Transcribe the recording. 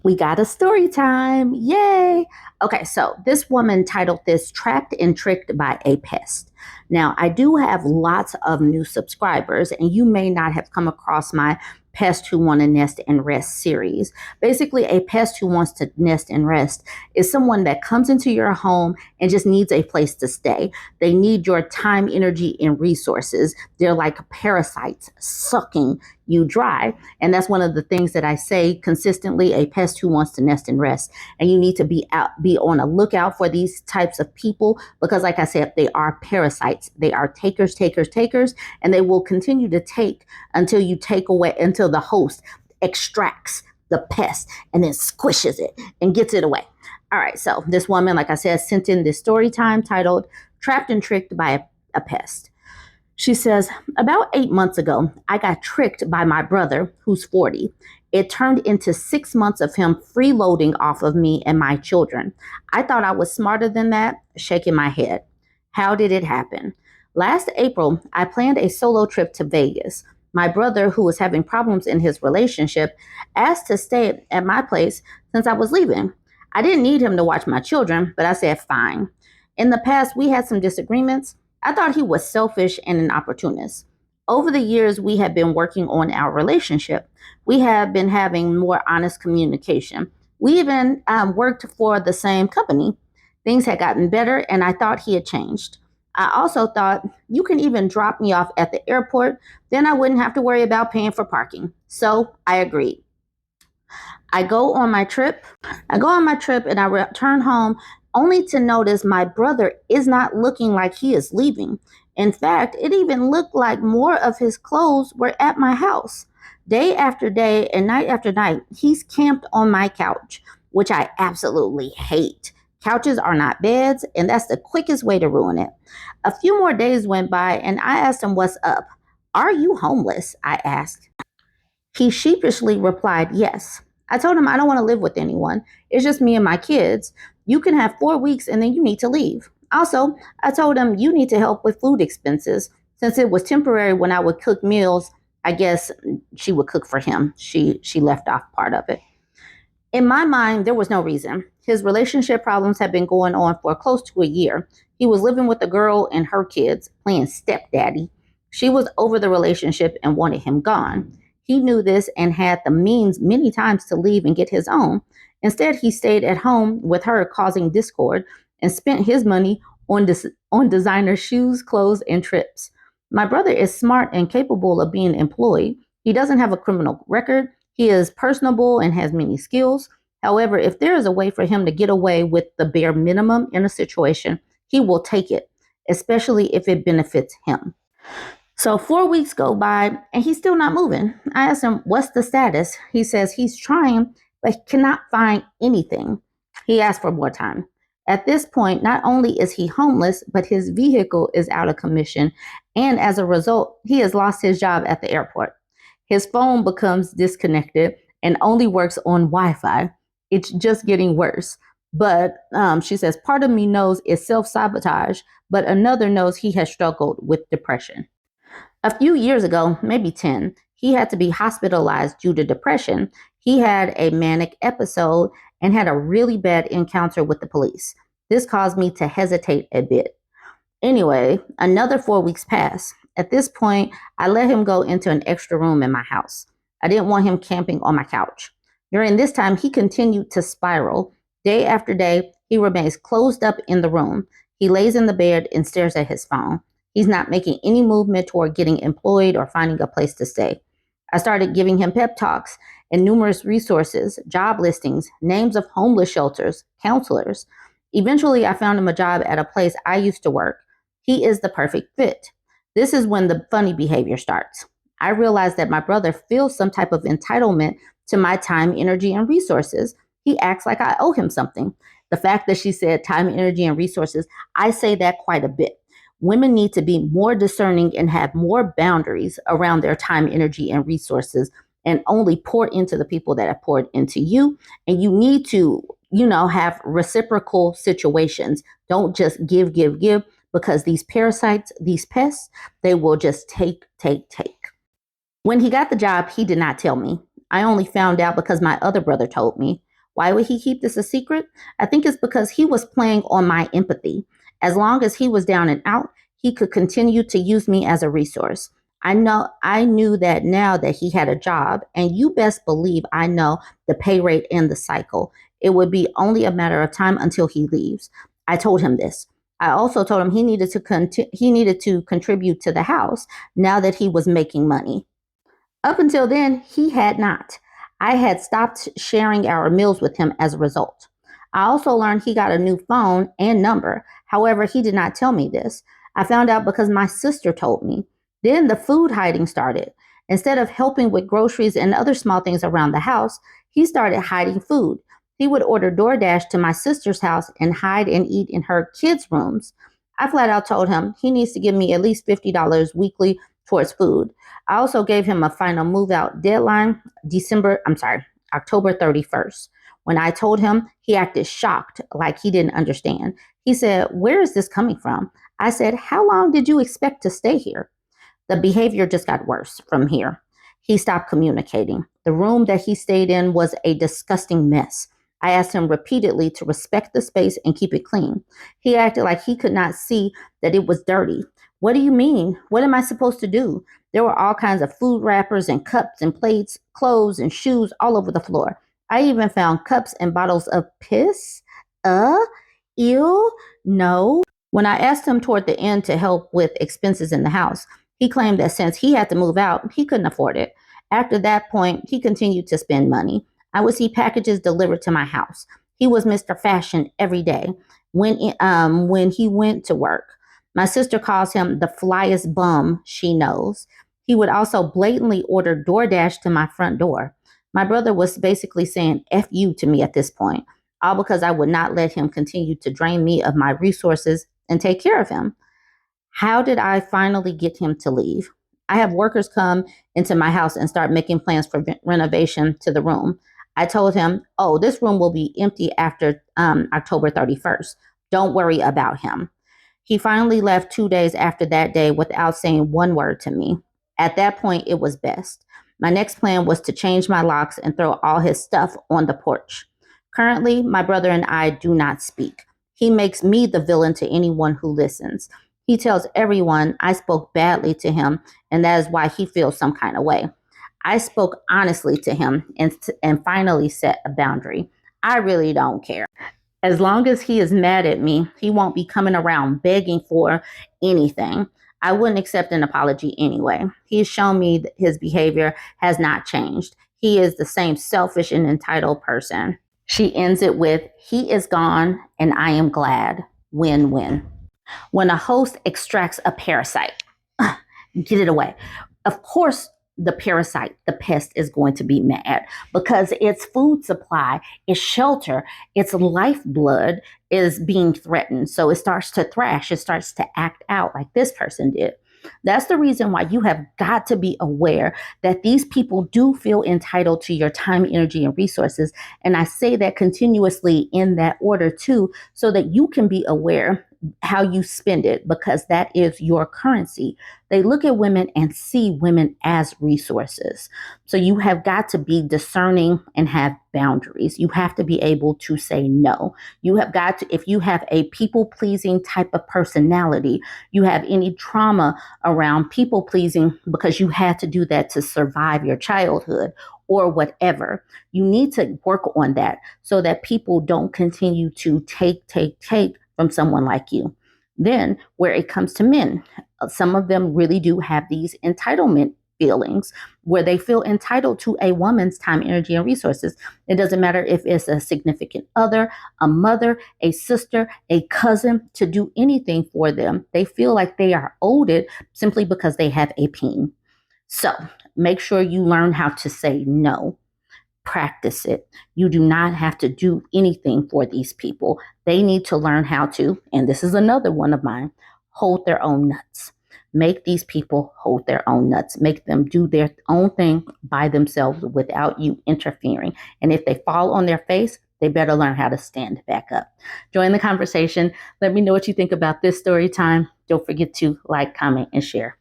We got a story time. Yay. Okay, so this woman titled this Trapped and Tricked by a Pest. Now, I do have lots of new subscribers, and you may not have come across my Pest Who Want to Nest and Rest series. Basically, a pest who wants to nest and rest is someone that comes into your home and just needs a place to stay. They need your time, energy, and resources. They're like parasites sucking you dry. And that's one of the things that I say consistently: a pest who wants to nest and rest. And you need to be on a lookout for these types of people because, like I said, they are parasites. They are takers, takers, takers, and they will continue to take until you take away, until the host extracts the pest and then squishes it and gets it away. All right, so this woman, like I said, sent in this story time titled Trapped and Tricked by a Pest. She says, about 8 months ago, I got tricked by my brother, who's 40. It turned into 6 months of him freeloading off of me and my children. I thought I was smarter than that, shaking my head. How did it happen? Last April, I planned a solo trip to Vegas. My brother, who was having problems in his relationship, asked to stay at my place since I was leaving. I didn't need him to watch my children, but I said fine. In the past, we had some disagreements. I thought he was selfish and an opportunist. Over the years, we have been working on our relationship. We have been having more honest communication. We even worked for the same company. Things had gotten better, and I thought he had changed. I also thought you can even drop me off at the airport, then I wouldn't have to worry about paying for parking. So I agreed. I go on my trip. I go on my trip and I return home only to notice my brother is not looking like he is leaving. In fact, it even looked like more of his clothes were at my house. Day after day and night after night, he's camped on my couch, which I absolutely hate. Couches are not beds, and that's the quickest way to ruin it. A few more days went by, and I asked him what's up. Are you homeless? I asked. He sheepishly replied, yes. I told him I don't want to live with anyone. It's just me and my kids. You can have 4 weeks and then you need to leave. Also, I told him you need to help with food expenses. Since it was temporary when I would cook meals, I guess she would cook for him. She left off part of it. In my mind, there was no reason. His relationship problems had been going on for close to a year. He was living with a girl and her kids, playing stepdaddy. She was over the relationship and wanted him gone. He knew this and had the means many times to leave and get his own. Instead, he stayed at home with her, causing discord, and spent his money on designer shoes, clothes, and trips. My brother is smart and capable of being employed. He doesn't have a criminal record. He is personable and has many skills. However, if there is a way for him to get away with the bare minimum in a situation, he will take it, especially if it benefits him. So 4 weeks go by and he's still not moving. I asked him, what's the status? He says he's trying, but he cannot find anything. He asked for more time. At this point, not only is he homeless, but his vehicle is out of commission. And as a result, he has lost his job at the airport. His phone becomes disconnected and only works on Wi-Fi. It's just getting worse. But she says, part of me knows it's self-sabotage, but another knows he has struggled with depression. A few years ago, maybe 10, he had to be hospitalized due to depression. He had a manic episode and had a really bad encounter with the police. This caused me to hesitate a bit. Anyway, another 4 weeks passed. At this point, I let him go into an extra room in my house. I didn't want him camping on my couch. During this time, he continued to spiral. Day after day, he remains closed up in the room. He lays in the bed and stares at his phone. He's not making any movement toward getting employed or finding a place to stay. I started giving him pep talks and numerous resources, job listings, names of homeless shelters, counselors. Eventually, I found him a job at a place I used to work. He is the perfect fit. This is when the funny behavior starts. I realized that my brother feels some type of entitlement to my time, energy, and resources. He acts like I owe him something. The fact that she said time, energy, and resources, I say that quite a bit. Women need to be more discerning and have more boundaries around their time, energy, and resources, and only pour into the people that have poured into you. And you need to, have reciprocal situations. Don't just give, give, give, because these parasites, these pests, they will just take, take, take. When he got the job, he did not tell me. I only found out because my other brother told me. Why would he keep this a secret? I think it's because he was playing on my empathy. As long as he was down and out, he could continue to use me as a resource. I knew that now that he had a job, and you best believe I know the pay rate and the cycle. It would be only a matter of time until he leaves. I told him this. I also told him he needed to contribute to the house now that he was making money. Up until then, he had not. I had stopped sharing our meals with him as a result. I also learned he got a new phone and number. However, he did not tell me this. I found out because my sister told me. Then the food hiding started. Instead of helping with groceries and other small things around the house, he started hiding food. He would order DoorDash to my sister's house and hide and eat in her kids' rooms. I flat out told him he needs to give me at least $50 weekly towards food. I also gave him a final move out deadline, October 31st. When I told him, he acted shocked, like he didn't understand. He said, "Where is this coming from?" I said, "How long did you expect to stay here?" The behavior just got worse from here. He stopped communicating. The room that he stayed in was a disgusting mess. I asked him repeatedly to respect the space and keep it clean. He acted like he could not see that it was dirty. What do you mean? What am I supposed to do? There were all kinds of food wrappers and cups and plates, clothes and shoes all over the floor. I even found cups and bottles of piss. Uh, ew, no. When I asked him toward the end to help with expenses in the house, he claimed that since he had to move out, he couldn't afford it. After that point, he continued to spend money. I would see packages delivered to my house. He was Mr. Fashion every day when he went to work. My sister calls him the flyest bum she knows. He would also blatantly order DoorDash to my front door. My brother was basically saying F you to me at this point, all because I would not let him continue to drain me of my resources and take care of him. How did I finally get him to leave? I have workers come into my house and start making plans for renovation to the room. I told him, "Oh, this room will be empty after October 31st. Don't worry about him." He finally left 2 days after that day without saying one word to me. At that point, it was best. My next plan was to change my locks and throw all his stuff on the porch. Currently, my brother and I do not speak. He makes me the villain to anyone who listens. He tells everyone I spoke badly to him, and that is why he feels some kind of way. I spoke honestly to him and finally set a boundary. I really don't care. As long as he is mad at me, he won't be coming around begging for anything. I wouldn't accept an apology anyway. He's shown me that his behavior has not changed. He is the same selfish and entitled person. She ends it with, "He is gone and I am glad. Win win." When a host extracts a parasite, get it away. Of course, the parasite, the pest, is going to be mad because its food supply, its shelter, its lifeblood is being threatened. So it starts to thrash, it starts to act out like this person did. That's the reason why you have got to be aware that these people do feel entitled to your time, energy, and resources. And I say that continuously in that order too, so that you can be aware how you spend it, because that is your currency. They look at women and see women as resources. So you have got to be discerning and have boundaries. You have to be able to say no. You have got to, if you have a people pleasing type of personality, you have any trauma around people pleasing because you had to do that to survive your childhood or whatever, you need to work on that so that people don't continue to take from someone like you. Then, where it comes to men, some of them really do have these entitlement feelings where they feel entitled to a woman's time, energy, and resources. It doesn't matter if it's a significant other, a mother, a sister, a cousin, to do anything for them. They feel like they are owed it simply because they have a peen. So make sure you learn how to say no. Practice it. You do not have to do anything for these people. They need to learn how to, and this is another one of mine, hold their own nuts. Make these people hold their own nuts. Make them do their own thing by themselves without you interfering. And if they fall on their face, they better learn how to stand back up. Join the conversation. Let me know what you think about this story time. Don't forget to like, comment, and share.